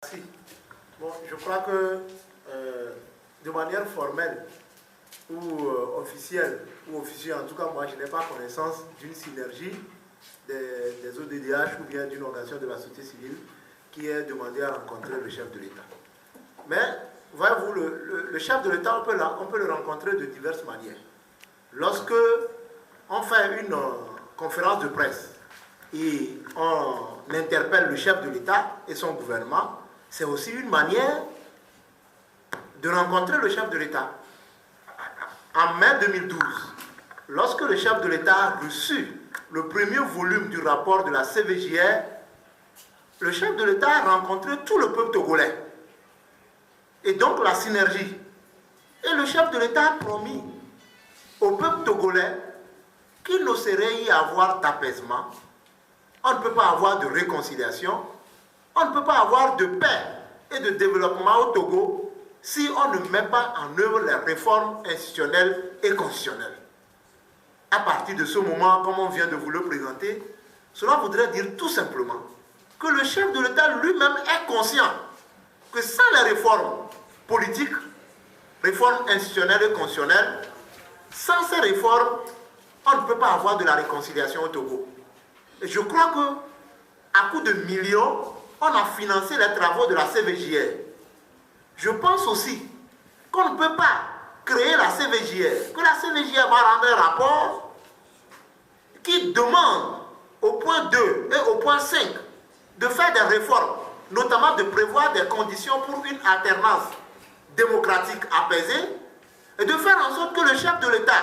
Merci. Bon, je crois que de manière formelle ou officielle, ou officielle, en tout cas moi je n'ai pas connaissance d'une synergie des ODDH ou bien d'une organisation de la société civile qui est demandé à rencontrer le chef de l'État. Mais, voyez-vous, le chef de l'État, on peut le rencontrer de diverses manières. Lorsque on fait une conférence de presse et on interpelle le chef de l'État et son gouvernement, c'est aussi une manière de rencontrer le chef de l'État. En mai 2012, lorsque le chef de l'État a reçu le premier volume du rapport de la CVJR, le chef de l'État a rencontré tout le peuple togolais. Et donc la synergie. Et le chef de l'État a promis au peuple togolais qu'il ne saurait y avoir d'apaisement. On ne peut pas avoir de réconciliation. On ne peut pas avoir de paix et de développement au Togo si on ne met pas en œuvre les réformes institutionnelles et constitutionnelles. À partir de ce moment, comme on vient de vous le présenter, cela voudrait dire tout simplement que le chef de l'État lui-même est conscient que sans les réformes politiques, réformes institutionnelles et constitutionnelles, sans ces réformes, on ne peut pas avoir de la réconciliation au Togo. Et je crois que, à coup de millions, on a financé les travaux de la CVJR. Je pense aussi qu'on ne peut pas créer la CVJR, que la CVJR va rendre un rapport qui demande au point 2 et au point 5 de faire des réformes, notamment de prévoir des conditions pour une alternance démocratique apaisée et de faire en sorte que le chef de l'État,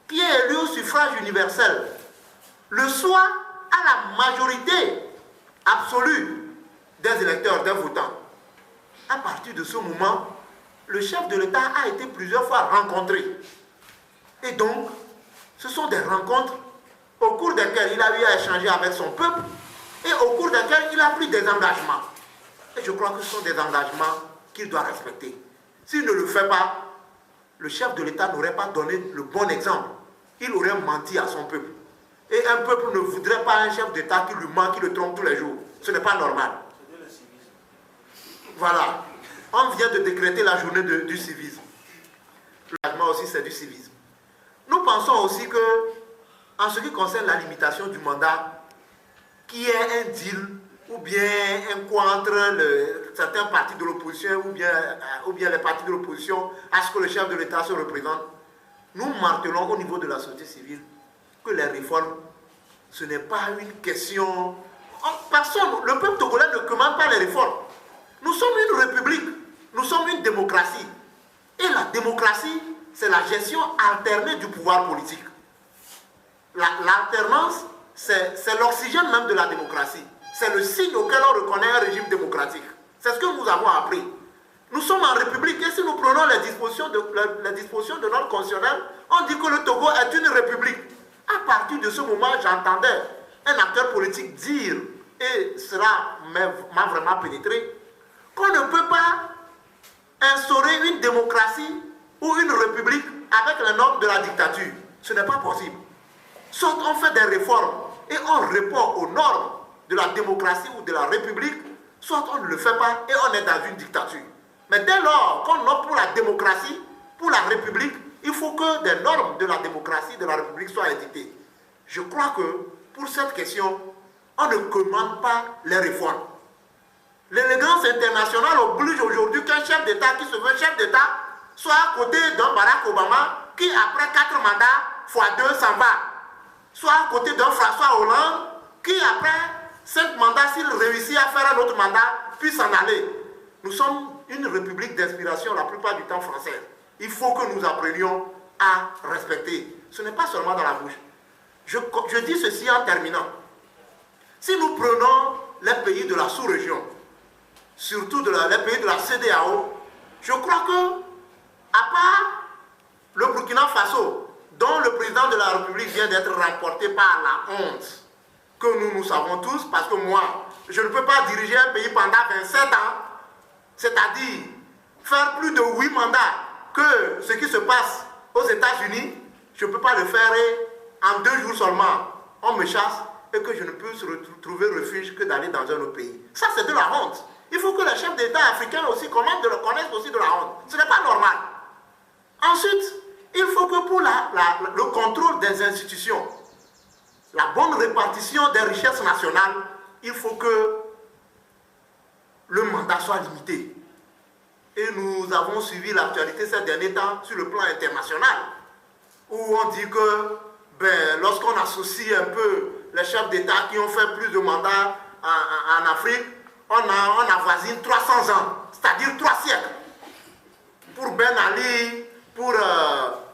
qui est élu au suffrage universel, le soit à la majorité absolue des électeurs, des votants. À partir de ce moment, le chef de l'État a été plusieurs fois rencontré. Et donc, ce sont des rencontres au cours desquelles il a eu à échanger avec son peuple et au cours desquelles il a pris des engagements. Et je crois que ce sont des engagements qu'il doit respecter. S'il ne le fait pas, le chef de l'État n'aurait pas donné le bon exemple. Il aurait menti à son peuple. Et un peuple ne voudrait pas un chef d'État qui lui ment, qui le trompe tous les jours. Ce n'est pas normal. Voilà. On vient de décréter la journée du civisme. L'engagement aussi, c'est du civisme. Nous pensons aussi que, en ce qui concerne la limitation du mandat, qui est un deal ou bien un coup entre certains partis de l'opposition ou bien les partis de l'opposition à ce que le chef de l'État se représente, nous martelons au niveau de la société civile que les réformes, ce n'est pas une question... Personne, le peuple togolais ne commande pas les réformes. Nous sommes une république, nous sommes une démocratie. Et la démocratie, c'est la gestion alternée du pouvoir politique. L'alternance, c'est l'oxygène même de la démocratie. C'est le signe auquel on reconnaît un régime démocratique. C'est ce que nous avons appris. Nous sommes en république et si nous prenons les dispositions de notre constitutionnel, on dit que le Togo est une république. À partir de ce moment, j'entendais un acteur politique dire, et cela m'a vraiment pénétré, qu'on ne peut pas instaurer une démocratie ou une république avec les normes de la dictature. Ce n'est pas possible. Soit on fait des réformes et on répond aux normes de la démocratie ou de la république, soit on ne le fait pas et on est dans une dictature. Mais dès lors qu'on opte pour la démocratie, pour la république, il faut que des normes de la démocratie, de la république soient édictées. Je crois que pour cette question, on ne commande pas les réformes. L'élégance internationale oblige aujourd'hui qu'un chef d'État qui se veut chef d'État soit à côté d'un Barack Obama qui, après 4 mandats, x2 s'en va. Soit à côté d'un François Hollande qui, après 5 mandats, s'il réussit à faire un autre mandat, puisse s'en aller. Nous sommes une république d'inspiration la plupart du temps française. Il faut que nous apprenions à respecter. Ce n'est pas seulement dans la bouche. Je dis ceci en terminant. Si nous prenons les pays de la sous-région, surtout les pays de la CEDEAO, je crois que, à part le Burkina Faso, dont le président de la République vient d'être remporté par la honte, que nous savons tous, parce que moi, je ne peux pas diriger un pays pendant 27 ans, c'est-à-dire faire plus de 8 mandats que ce qui se passe aux États-Unis, je ne peux pas le faire et en 2 jours seulement, on me chasse et que je ne peux trouver refuge que d'aller dans un autre pays. Ça, c'est de la honte. Il faut que les chefs d'État africains aussi connaissent aussi de la honte. Ce n'est pas normal. Ensuite, il faut que pour le contrôle des institutions, la bonne répartition des richesses nationales, il faut que le mandat soit limité. Et nous avons suivi l'actualité ces derniers temps sur le plan international, où on dit que lorsqu'on associe un peu les chefs d'État qui ont fait plus de mandats en Afrique, on avoisine 300 ans, c'est-à-dire 3 siècles. Pour Ben Ali, pour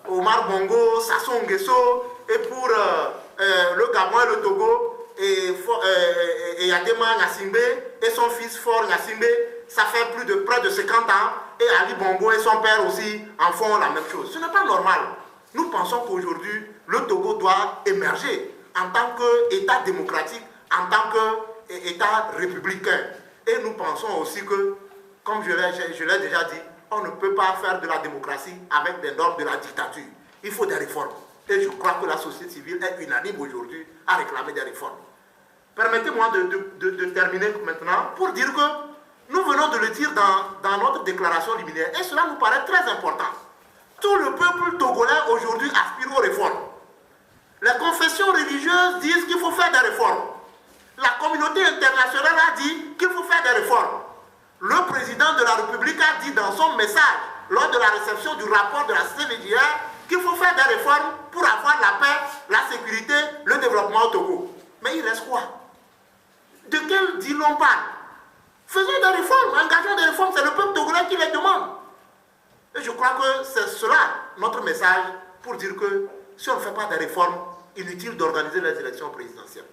Omar Bongo, Sassou Nguesso, et pour le Gabon et le Togo, et Yadema Gnassingbé et son fils Faure Gnassingbé, ça fait près de 50 ans, et Ali Bongo et son père aussi en font la même chose. Ce n'est pas normal. Nous pensons qu'aujourd'hui, le Togo doit émerger en tant qu'État démocratique, en tant qu'État républicain. Et nous pensons aussi que, comme je l'ai déjà dit, on ne peut pas faire de la démocratie avec des normes de la dictature. Il faut des réformes. Et je crois que la société civile est unanime aujourd'hui à réclamer des réformes. Permettez-moi de terminer maintenant pour dire que nous venons de le dire dans notre déclaration liminaire, et cela nous paraît très important. Tout le peuple togolais aujourd'hui aspire aux réformes. Les confessions religieuses disent qu'il faut faire des réformes. La communauté internationale a dit qu'il faut faire des réformes. Le président de la République a dit dans son message, lors de la réception du rapport de la CNDJR, qu'il faut faire des réformes pour avoir la paix, la sécurité, le développement au Togo. Mais il reste quoi? De quel deal on parle? Faisons des réformes, engageons des réformes, c'est le peuple togolais qui les demande. Et je crois que c'est cela notre message pour dire que si on ne fait pas des réformes, inutile d'organiser les élections présidentielles.